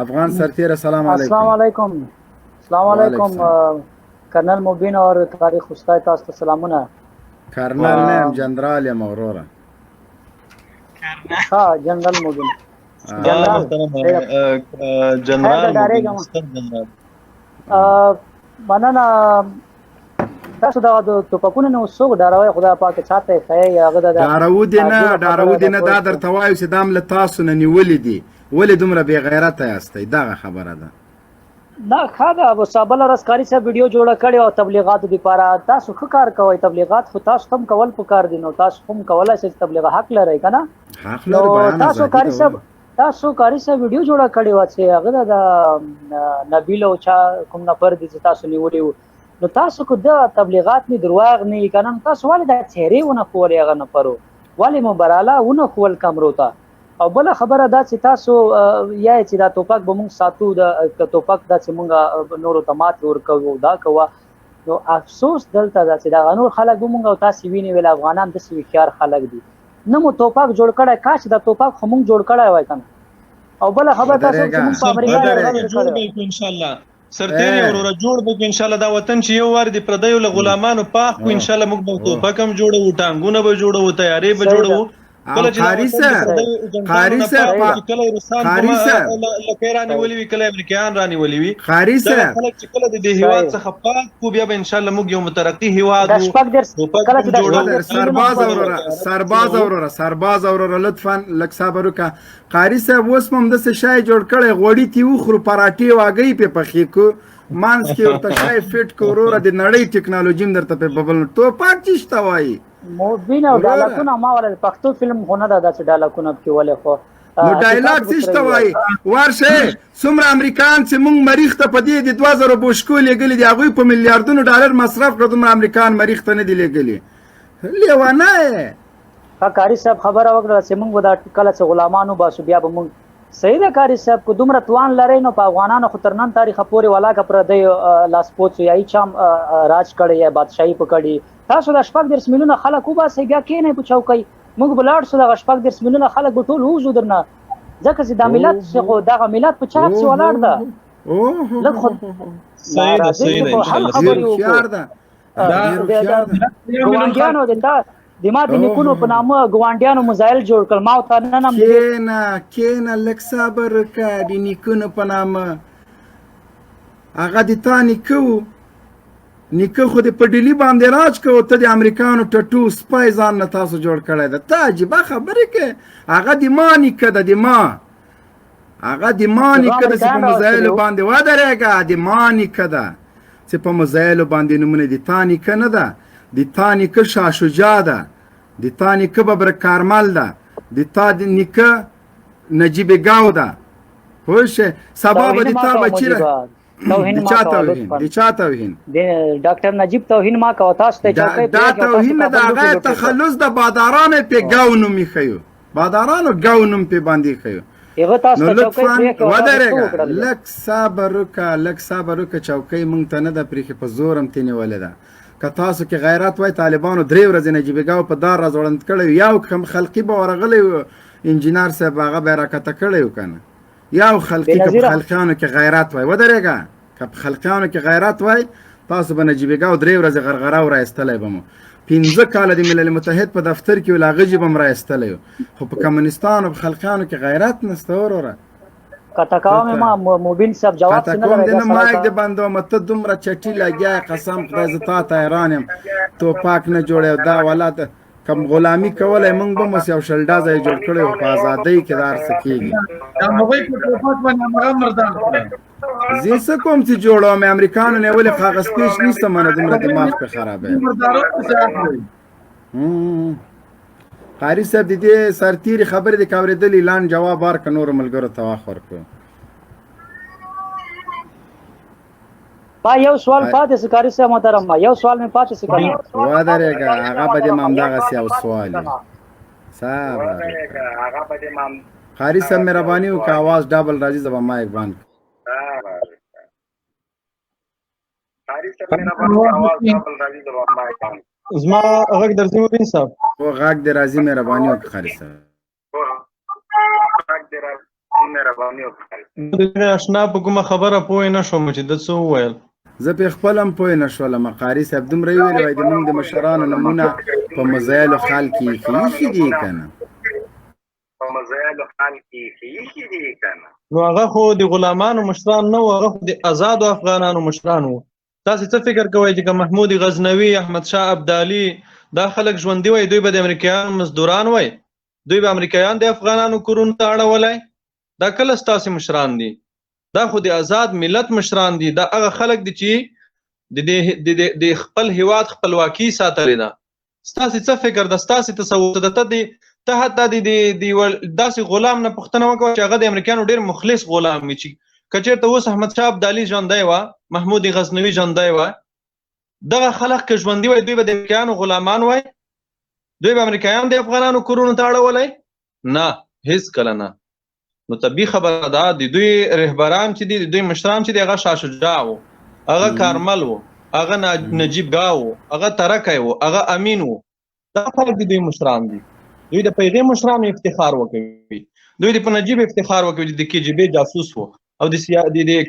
افغان سرتیر السلام علیکم. السلام علیکم. السلام علیکم کرنل مبین اور تاریخ استاد تاسو ته سلامونه. کرنل نیم جنرال یم وروره. ها جنرال مبین. جنرال مننه. تاسو دا د توپکونو نه څوک ډاروي خدای پاک چاته خی هغه د ډارو دي نه دا درته وایو چې دام له تاسو نه نیولې دي ولې دومره بې غیرته یاستئ دغه خبره ده. نه خاله ابو صابل رسکاری صاحب ویډیو جوړه کړې او تبلیغاتو لپاره تاسو ښه کار کوئ. تبلیغات خو تاسو هم کول پکار دي نو تاسو هم کولای شئ تبلیغ حق لرئ کنه. حق لري بیان تاسو کاری صاحب ویډیو جوړه کړې و چې هغه د نبیل او چا کوم نفر دي چې تاسو نیولې نو تاسو کو د تبلیغات نه درواغ نه کنه تاسو ولې د چهره ونه کول هغه نفرو ولې مبراله ونه کول کمرو ته او بل خبره دا چې تاسو یا چې دا توپک به موږ ساتو د توپک دا چې موږ نورو تمات ورکو دا کوه نو افسوس دلته دا چې دا نور خلک به موږ او تاسو ویني ویل افغانان د سوي خيار خلک دي نو مو توپک جوړ کړه کاش دا توپک خو موږ جوړ کړه وای کنه او بل خبره تاسو چې موږ په امریکا کې ان شاء الله سرتيري وروره جوړ به ان شاء الله دا وطن چې یو وار دی پردیو له غلامانو پاک کو ان شاء الله موږ به توپکم جوړو ټانګونه به جوړو تیاری به جوړو کله چې خاريسه لکيراني ولي وی کله امریکایان راني ولي وی خاريسه خلک چې کله د هیواد څخه پاک کو بیا به ان شاء الله موږ یو مترقي هیواد سرباز اورره لطفا لک صبر وکا خاريسه اوس مم د څه شای جوړ کړي غوړی تی وخرو پراټي واګي په پخې کو مانس کې ورته شای فټ کو وروره د نړۍ ټکنالوژي درته په ببل تو پاک چشته وای موبین او ډالکونه ما ول پښتو فلم خونه دا چې ډالکونه کې ولې خو نو ډایلاګ څه وای ورشه څومره امریکایان چې موږ مریخ ته پدې د 2000 بوشکو لګلې دی هغه په میلیارډونو ډالر مصرف کړو د امریکایان مریخ ته نه دی لګلې لیوانه کاری صاحب خبره وکړه چې موږ دا کله چې غلامانو باسو بیا به موږ صحیح ده کاری صاحب کو دومره توان لري نو په افغانانو خطرناک تاریخ پورې ولا کا پر د لاس پوڅ یا چم راج کړي یا بادشاہي پکړي تاسو د شپږ درس ملیونه خلک وباسي بیا کې نه پوښاو کوي موږ بلاړ سو د شپږ درس ملیونه خلک به ټول وځو درنه ځکه چې د ملت څخه دغه ملت په چاپ سی ولاړ ده لکه صحیح ده حل خبرې وکړو دا د ما د نیکونو په نامه ګوانډیانو مزایل جوړ کړ ما ته نه نم کینا لک صبر کا د نیکونو په نامه هغه د تانی کو نیکه خو د پډلی باندې راج کو ته د امریکانو ټټو سپای ځان نه تاسو جوړ کړی ده تاجبه خبره کې هغه د ما نیکه ده د ما هغه د ما نیکه ده چې په مزایل باندې ودرېږه د ما نیکه ده چې په مزایل باندې نمونه د تانی که نه ده د تا نیکه شاه شجاع ده د تا نیکه ببر کارمل ده د تا نیکه نجیب گاو ده پوه سبا به د تا بچی د چا توهین ډاکټر نجیب توهین ما کو تاسو ته چاته دا توهین نه دا غیر تخلص د بادارانو په گاو نوم خيو بادارانو گاو نوم په باندې خيو هغه تاسو ته چوکۍ ودرېګا لک صبر وکړه چوکۍ مونږ ته نه د پریخي په زورم تینې ولدا که تاسو کې غیرت وای طالبانو درې ورځې نجیب گاو په دار راځوړند کړی یو کم خلقي به ورغلی انجینر صاحب هغه به راکته کړی کنه یو خلقي که په خلقیانو کې غیرت وای ودرېګا که په خلقیانو کې غیرت وای تاسو به نجیب گاو درې ورځې غرغره ورایستلی به مو 15 کاله د ملل متحد په دفتر کې ولا غجی به مرایستلی خو په کمونستانو په خلقیانو کې غیرت نسته وروره کتاکاو ما موبین صاحب جواب څنګه لري دا مایک د بندو مت دومره چټی لګیا قسم خدای زتا ته ایران يم تو پاک نه جوړه دا ولات کم غلامی کولای مونږ به مس یو شلډا ځای جوړ کړو په ازادۍ کې دار سکیږي دا موږ په ټوپک باندې مردان زیسه کوم چې جوړو مې امریکانو نه ولې کاغذ پیش نشته منه دومره دماغ په خرابه قاری صاحب د دې سرتیری خبرې د کاوریدل اعلان جواب ورک نور ملګرو ته واخور کو با یو سوال پاتې سکاری صاحب محترم ما یو سوال مې پاتې سکاری وا درېګا هغه به د مامداغه سی او سوال صاحب هغه به د مام قاری صاحب مهرباني وکړه आवाज ډبل راځي زما مایک بند قاری صاحب مهرباني आवाज ډبل راځي زما مایک بند زما غږ درځي مبین صاحب او غږ دې راځي مهرباني وکړه قاری صاحب غږ دې راځي مهرباني وکړئ. د اشنا په کومه خبره پوه نه شوم چې د څه وویل. زه په خپل هم پوه نه شولم. قاري صاحب دومره ویلي وای د موږ د مشرانو نمونه په مزایلو خال کې ایښي دي که نه؟ په مزایلو حال کې ایښي دي که نه؟ نو هغه خو د غلامانو مشران نه وو، هغه خو د آزادو افغانانو مشران وو. تاسې څه فکر کوئ چې که محمود غزنوي، احمد شاه ابدالي دا خلک ژوندي وای، دوی به د امریکایانو مزدوران وای؟ دوی به امریکایان د افغانانو کورونو ته اړولی؟ دا کله ستاسې مشران دي؟ دا خو د آزاد ملت مشران دي. دا هغه خلک دي چې د خپل هیواد خپلواکي ساتلې ده. ستاسې څه فکر ده؟ ستاسې تصور ده؟ ته حتی د داسې غلام نه پوښتنه وکړه چې هغه د امریکایانو ډېر مخلص غلام وي، چې که چېرته اوس احمد شاه ابدالي ژوندی وه، محمود غزنوي ژوندی وه، دغه خلک که ژوندي وای دوی به د امریکایانو غلامان وای؟ دوی به امریکایان د افغانانو کورونو ته اړولی؟ نه، هېڅکله نه. نو طبیعي خبره ده د دوی رهبران چې دي، د دوی مشران چې دي، هغه شاه شجاع و، هغه کارمل و، هغه نجیب ګاه و، هغه ترکی و، هغه امین و. دا خلک د دوی مشران دي. دوی د پیغې مشرانو افتخار وکوي، دوی د په نجیب افتخار وکوي چې د KGB جاسوس و او د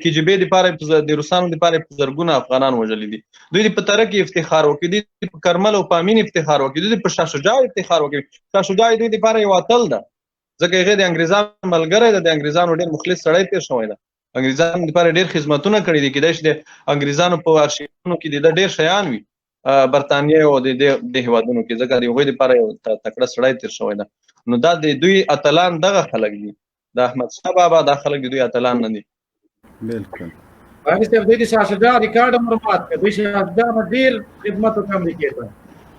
KGB دپاره د روسانو دپاره په زرګونه افغانان وژلي دي. دوی د په ترک افتخار وکوي، دوی په کرمل او په امین افتخار وکوي، دوی په شاه شجاع افتخار وکوي. شاه شجاع دوی دپاره یو اتل ده، ځکه هغې د انګریزانو ملګری ده، د انګریزانو ډېر مخلص سړی تېر شوی ده، انګریزانو دپاره ډېر خدمتونه کړي دي. کېدای شي د انګریزانو په ارشیفونو کې د ده ډېر شیان وي، برطانیې او د هېوادونو کې، ځکه د هغوی دپاره یو تکړه سړی تېر شوی ده. نو دا د دوی اتلان دغه خلک دي، د احمد شاه بابا دا خلک د دوی اتلان نه دي. بالکل. قاري صاحب دوی د شاه شجاع ریکارډ هم مات کړ. دوی شاه شجاع نه ډېر خدمت وکړ امریکې ته.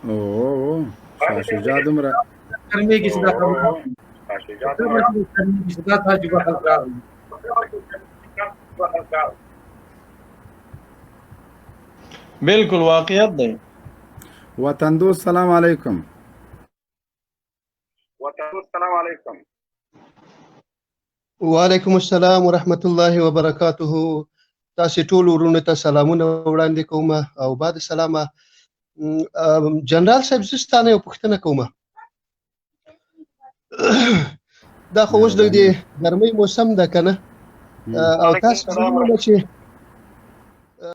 اوه شاه شجاع دومره ګرمېږي چې دا خبره ګرمېږي چې دا تجربه خلک راغلي. بالکل واقعیت دی. وطن دوست سلام علیکم. وطن دوست سلام علیکم. وعلیکم السلام ورحمت الله وبرکاته. تاسې ټول ورونو ته سلامونه وړاندې کوم او بعد سلامه. جنرال صاحب زه ستانه یو پوښتنه کوم. دا خو اوس د ګرمۍ موسم ده که نه؟ او تاسو ویل چې